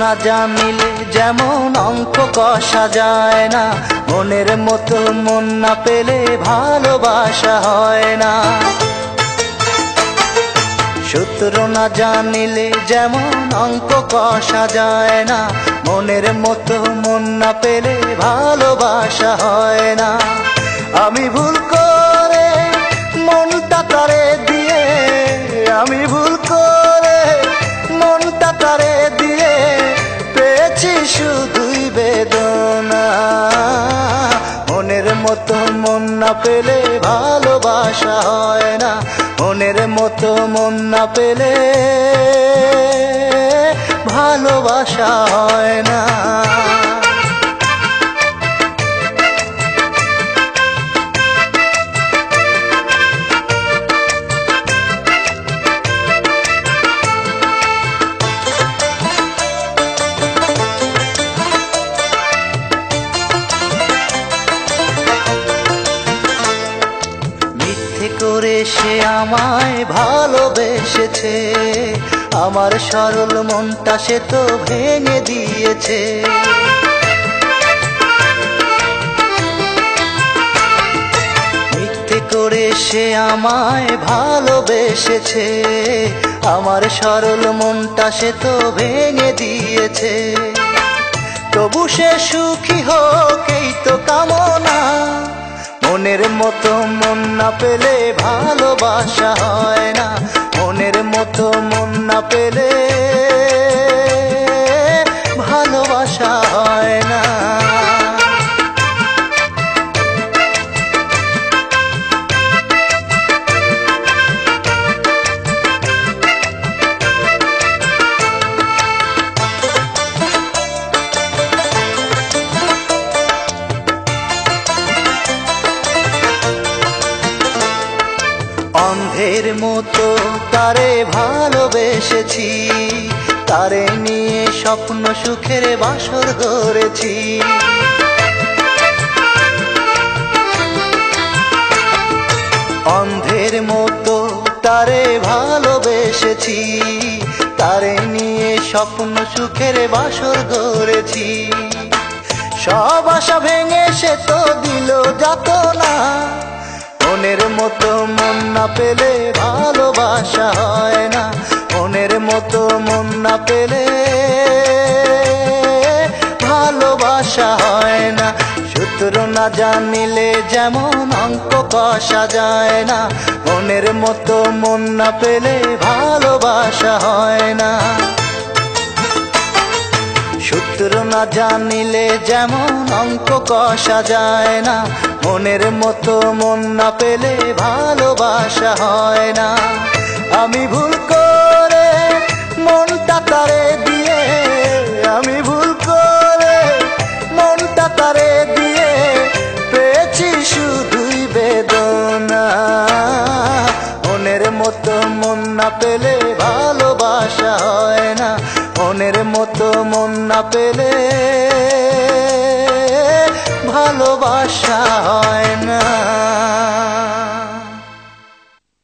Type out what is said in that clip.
না জানিলে যেমন অঙ্ক কষা যায় না, মনের মতো মন না পেলে ভালোবাসা হয় না। সূত্র না জানিলে যেমন অঙ্ক কষা যায় না, মনের মতো মন না পেলে ভালোবাসা হয় না। আমি ভুল করে মনটা তারে দিয়ে, আমি ভুল করে মনটা তারে দিয়ে পেয়েছি শুধুই বেদনা। মনের মতো মন না পেলে ভালোবাসা হয় না, মনের মতো মন না পেলে ভালোবাসা হয় না। করে সে আমায় ভালোবেসেছে, আমার সরল মনটা সে তো ভেঙে দিয়েছে। মিথ্যে করে সে আমায় ভালোবেসেছে, আমার সরল মনটা সে তো ভেঙে দিয়েছে। তবু সে সুখী হোক এই তো কামনা, মনের মতো মন না পেলে ভালোবাসা হয় না, মনের মতো মন না পেলে ভালোবাসা হয় না। অন্ধের মতো তারে ভালোবেসেছি, তারে নিয়ে স্বপ্ন সুখের বাসর গড়েছি। অন্ধের মতো তারে ভালোবেসেছি, তারে নিয়ে স্বপ্ন সুখের বাসর গড়েছি। সব আশা ভেঙে সে তো দিল যাতনা, মনের মতো মন না পেলে ভালোবাসা হয় না, মনের মতো মন না পেলে ভালোবাসা হয় না। সূত্র না জানিলে যেমন অঙ্ক কষা যায় না, মনের মতো মন না পেলে ভালোবাসা হয় না। সূত্র না জানিলে যেমন অঙ্ক কষা যায় না, মনের মতো মন না পেলে ভালোবাসা হয় না। আমি ভুল করে মনটা তারে দিয়ে, আমি ভুল করে মনটা তারে দিয়ে পেয়েছি শুধুই বেদনা। মনের মতো মন না পেলে ভালোবাসা হয় না, মনের মতো মন না পেলে ভালোবাসা হয়।